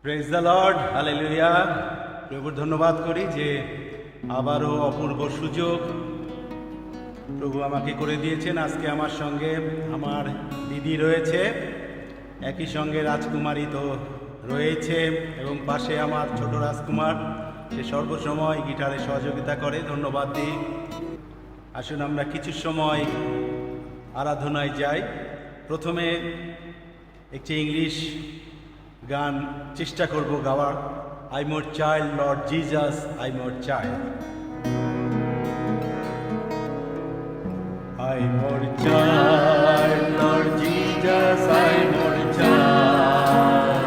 Praise the Lord, hallelujah. প্রভুর ধন্যবাদ করি যে আবারও অপূর্ব সুযোগ প্রভু আমাকে করে দিয়েছেন। আজকে আমার সঙ্গে আমার দিদি রয়েছে, একই সঙ্গে রাজকুমারী তো রয়েছে, এবং পাশে আমার ছোট রাজকুমার, সে সর্বসময় গিটারে সহযোগিতা করে। ধন্যবাদ দিই। আসুন আমরা কিছু সময় আরাধনায় যাই। প্রথমে একটি ইংলিশ গান চেষ্টা করব গাওয়ার। I more child Lord Jesus, I more child. I more child Lord Jesus, I more child.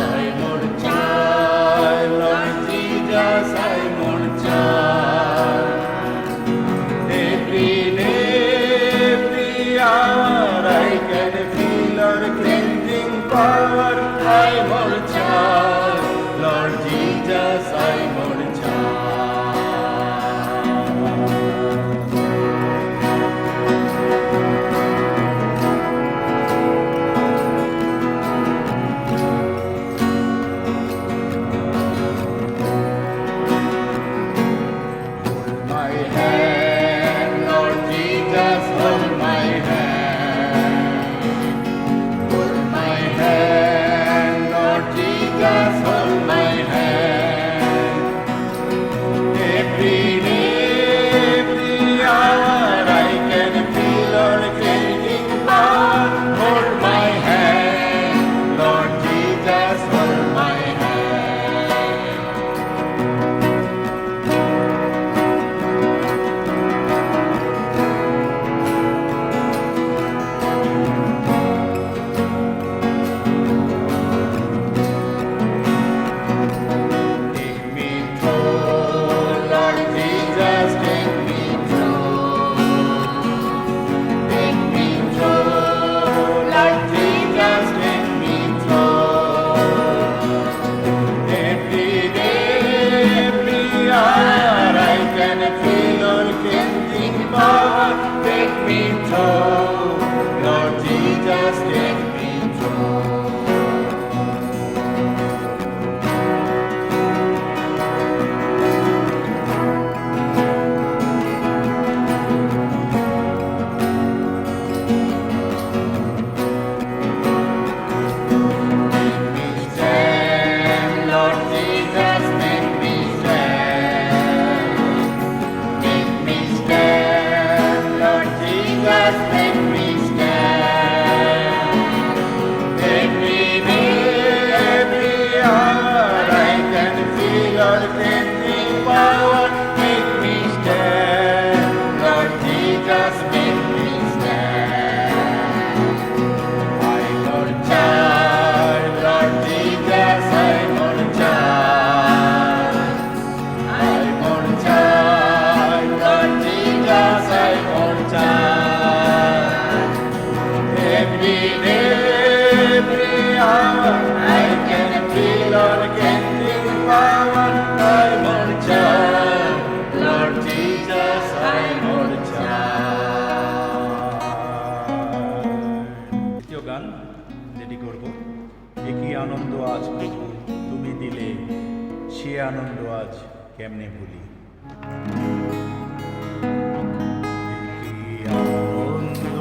I more child Lord Jesus, I more child. Every day, every hour, I can feel your cleansing power. I'm your child, Lord Jesus, I'm your Hold my hand, Lord Jesus, hold my hand. Hold my hand, Lord Jesus, hold my hand. Every day, every hour, I can feel your changing power. Hold my hand, Lord Jesus, hold my hand. Take me through, Lord Jesus, take me through. Take me through, Lord Jesus, take me through. Every day, every hour, I can feel your cleansing power. Take me through, Lord Jesus, take me through. Make me stand, Lord Jesus, make me stand. Make me stand, Lord Jesus, make me stand. Every day, every hour, I can feel your cleansing power. Make me stand, Lord Jesus, make me stand. I'm your child, Lord Jesus, I'm your child. I'm your child, Lord Jesus, I'm your child. Every day, every hour, I can feel your cleansing power. I'm your child, Lord Jesus, I'm your child. দ্বিতীয় গান যেটি করব, একই আনন্দ আজ প্রভু তুমি দিলে, সে আনন্দ আজ কেমনে ভুলি। একই আনন্দ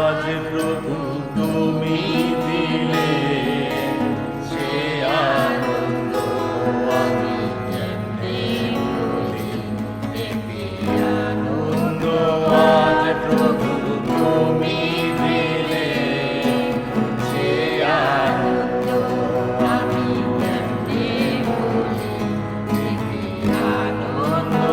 আজ প্রভু তুমি দিলে, সে আনন্দ আমি কেমনে ভুলি। একই আনন্দ আজ প্রভু তুমি দিলে, সে আনন্দ আমি কেমনে ভুলি। একই আনন্দ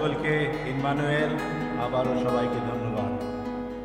সকলকে ইম্মানুয়েল, আবারও সবাইকে ধন্যবাদ।